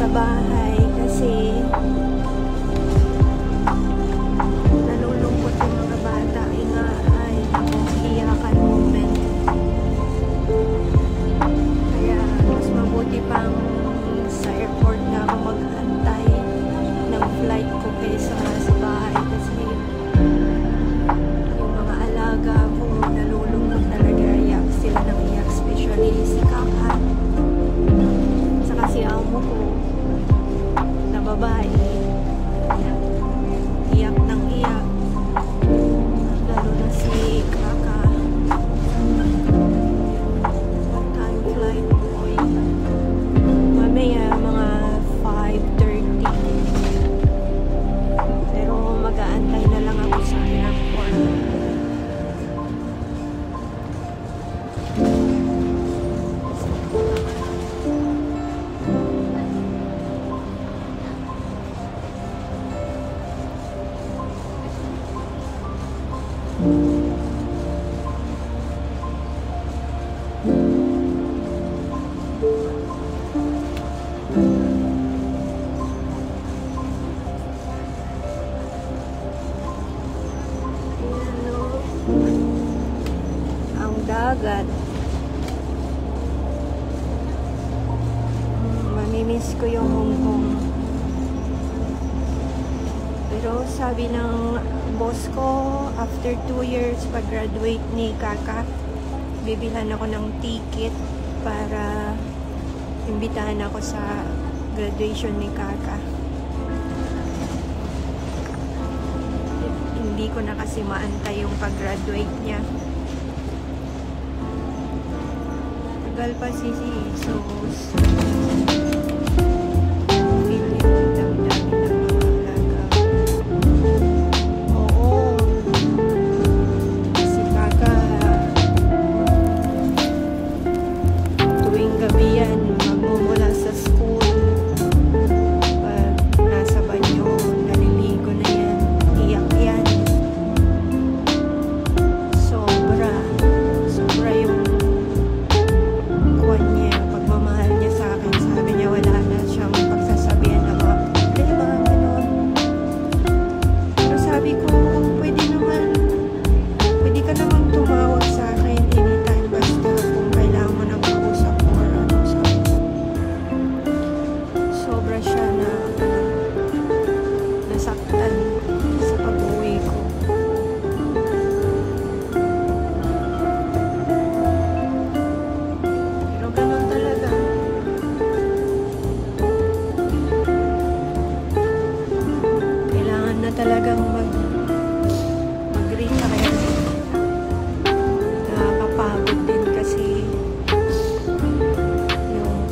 sa bahay kasi nalulungkot yung mga bata. Ay, iyakan moment. Kaya mas mabuti pang sa airport na ako mag-antay ng flight ko kaysa sa bahay kasi yung mga alaga ko nalulungkot talaga. Iyak sila ng iyak, especially si Kaka saka si amo ko na babae, iyak ng iyak, lalo na si Kaka. What time flight ko? Mamaya mga 5:30, pero mag-aantay na lang ako sa airport. Ang dagat. Mamimiss ko yung Hong Kong. Pero sabi ng boss ko, after 2 years pag-graduate ni Kaka, bibilhan ako ng ticket para imbitahan ako sa graduation ni Kaka. Hindi ko na kasi maantay yung pag-graduate niya. Tagal pa si Jesus. Talagang mag-retire. Nakakapagod din kasi yung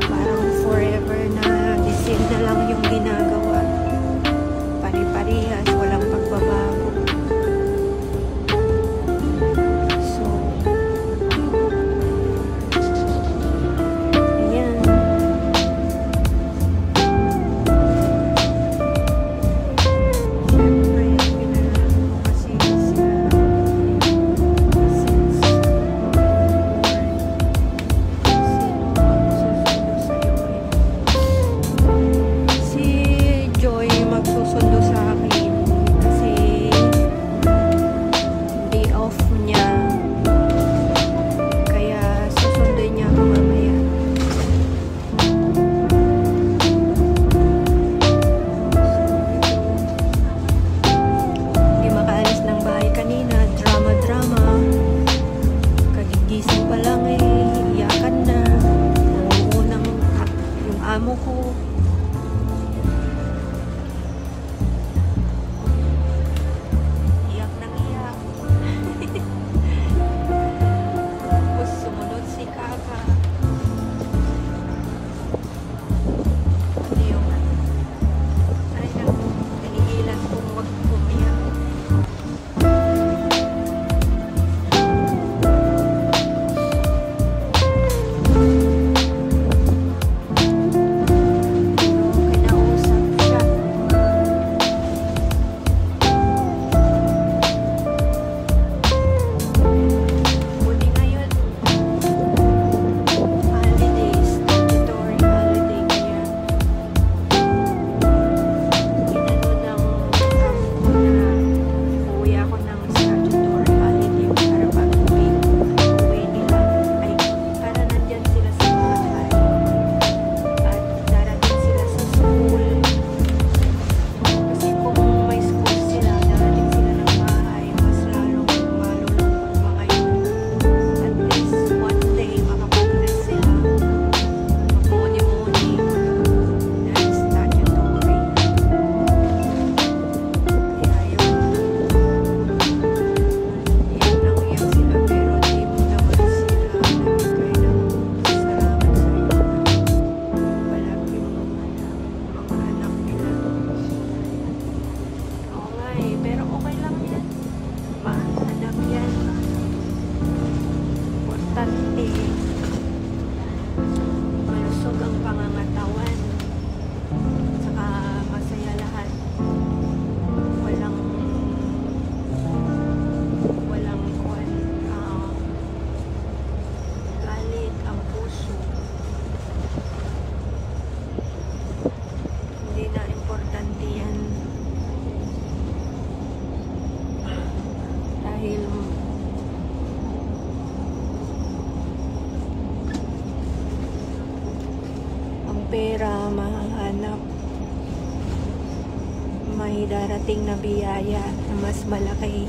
parang forever na design na lang yung ginagawa. Pari-parihas, walang pagbabago. So, ayan. Amo ko. Iyak ng iyak. Tapos sumunod si Kaka. Ano yung ay nang hinihilan kung wag umiyak. pera mahahanap, may darating na biyaya na mas malaki.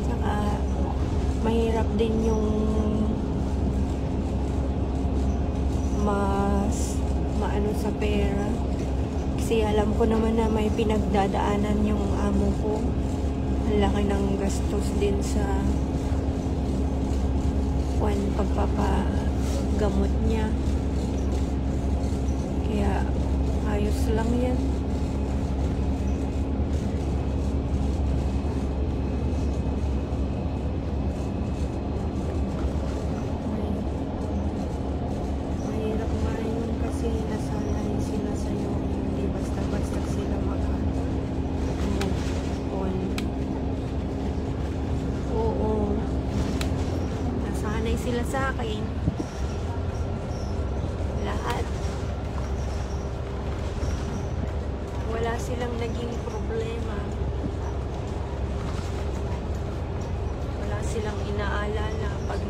Saka mahirap din yung maano sa pera, kasi alam ko naman na may pinagdadaanan yung amo ko. Ang laki ng gastos din sa pagpapagamot niya, kaya ayos lang yan. Mahirap nga yun kasi nasanay sila sa'yo, hindi basta-basta sila mag-move on. Oo, nasanay sila sa akin lahat. Wala silang naging problema, wala silang inaalala pag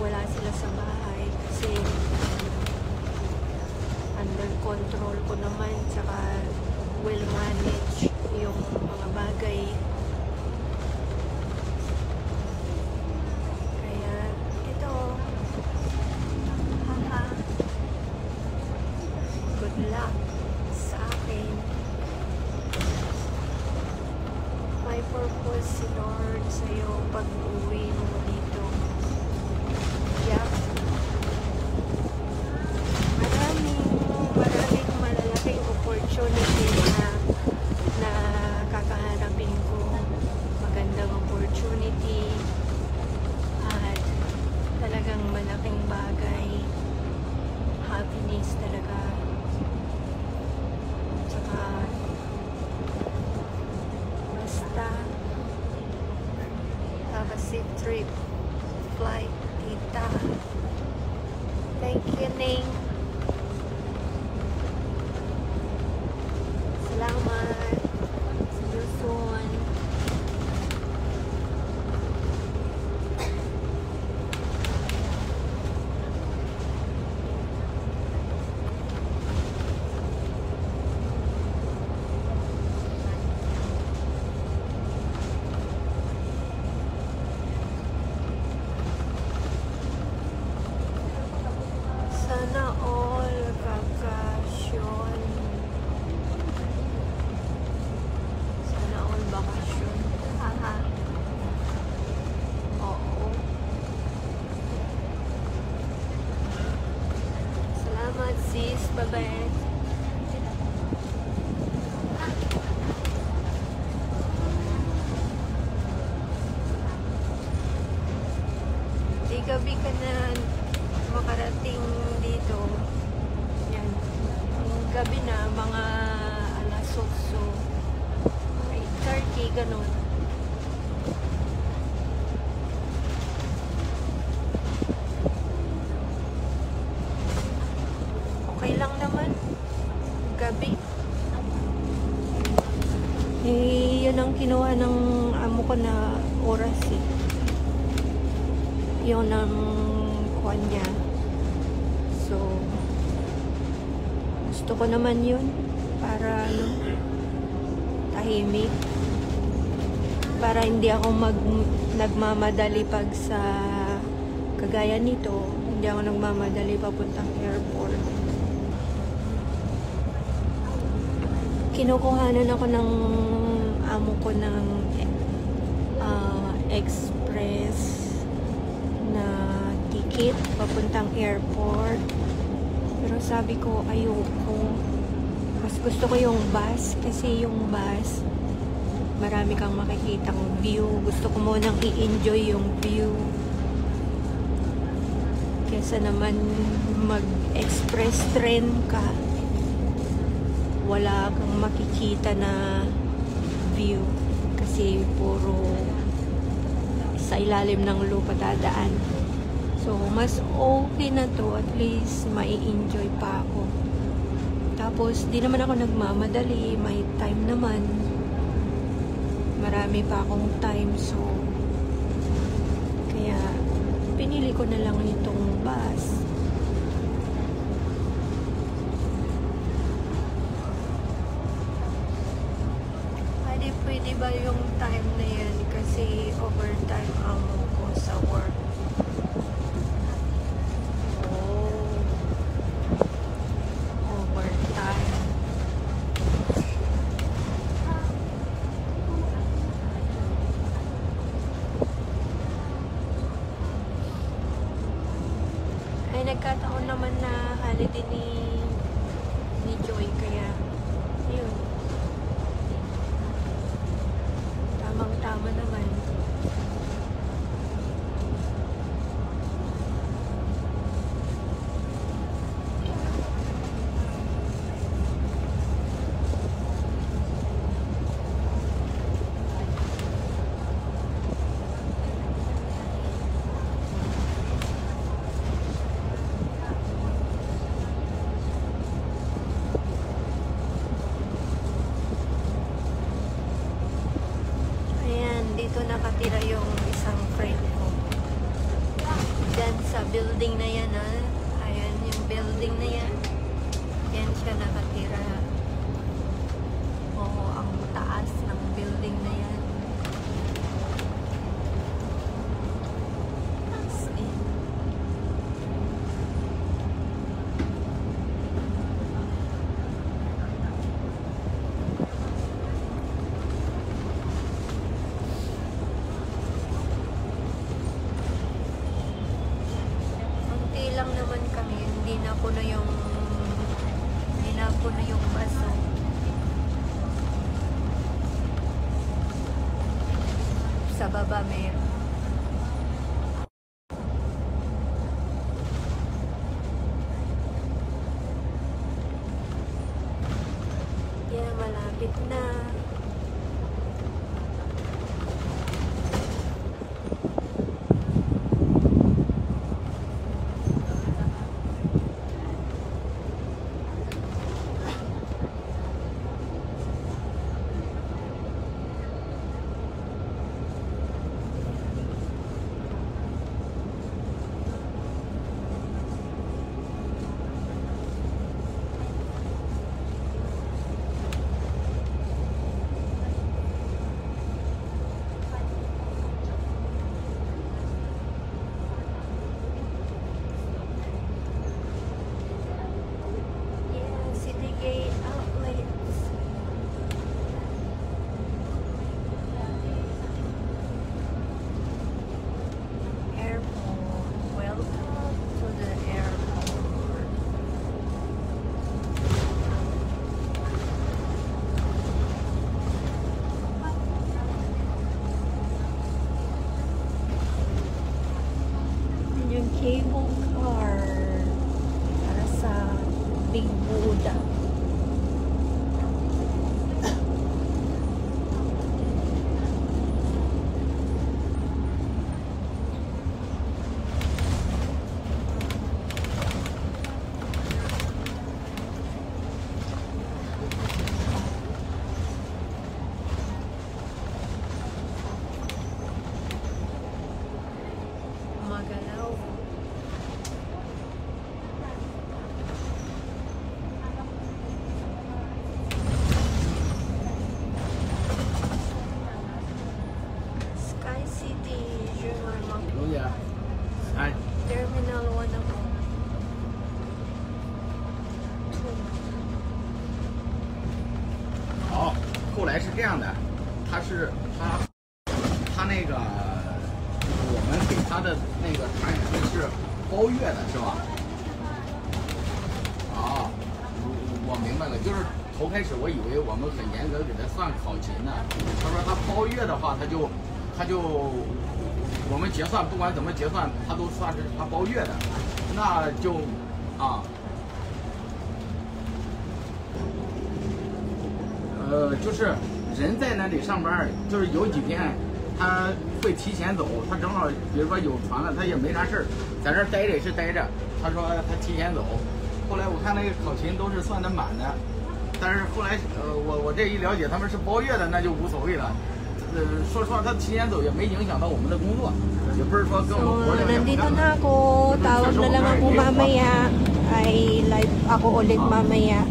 wala sila sa bahay, kasi under control ko naman, saka well managed yung mga bagay. Kaya ito, haha, good luck sa akin. May purpose si Lord sa'yo pag uwi mo dito. Yeah. Maraming malalaking opportunity na kakaharapin ko. Magandang opportunity at talagang malaking bagay. Happiness talaga. Tsaka basta have a safe trip, flight, tita. Thank you, Ning. Salamat. See you soon. Sana all bakasyon. Sana all bakasyon. Haha. Oo. Salamat sis. Bye-bye. Di gabi ka na makarating dito. Yan. Ang gabi na, mga alas 8, 8:30, ganun. Okay lang naman. Gabi. Eh, yun ang kinuha ng amo ko na oras eh. Yun ang kuha niya. So, gusto ko naman yun para tahimik, para hindi ako nagmamadali pag sa kagaya nito. Hindi ako nagmamadali papuntang airport. Kinukuhanan ako ng amo ko ng express na ticket papuntang airport, pero sabi ko ayoko. Mas gusto ko yung bus, kasi yung bus marami kang makikitang view. Gusto ko munang i-enjoy yung view kesa naman mag-express train ka, wala kang makikita na view kasi puro sa ilalim ng lupa dadaan. So, mas okay na to. At least, mai-enjoy pa ako. Tapos, di naman ako nagmamadali. May time naman. Marami pa akong time. So, Kaya, pinili ko na lang itong bus. Pwede ba yung time na yan? Kasi overtime ang ko sa work. Oh. Overtime. Ay, nagkataon naman na holiday ni Joy. Kaya, yun. Tamang-tama naman. Dito nakatira yung isang friend ko. Diyan sa building na yan, ha? Ayan, yung building na yan. Yan siya nakatira. Oo, ang taas ng building na yan. As in. Lang naman kami, hindi na po na yung baso. Sa baba meron. Yeah, malapit na. Cable car para sa Big Buddha. Magalaw. Sky City, Terminal 1 ako.哦，后来是这样的，他那个我们给他的那个传染病是包月的，是吧？啊，我明白了，就是头开始我以为我们很严格给他算考勤呢，他说他包月的话，他就我们结算不管怎么结算，他都算是他包月的，那就啊。就是人在那里上班，就是有几天他会提前走，他正好比如说有船了，他也没啥事儿，在这儿待着也是待着。他说他提前走，后来我看那个考勤都是算的满的，但是后来我这一了解他们是包月的，那就无所谓了。说实话，他提前走也没影响到我们的工作，也不是说跟我们活 So, 量也不 nandito 干 na 了。 ako. Tawag na lang ako mamaya. Ay live ako ulit mamaya.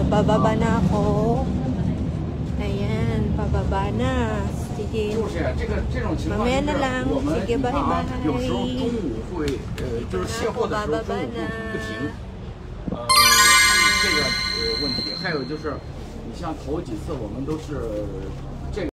Bababa na ako. Ayan, pababa na. Sige. 就是这种情况， Mamaya na lang. 我们 Sige, 你看啊， bye-bye. 有时候中午会就是卸货的时候中午不停，这个问题，还有就是，你像头几次我们都是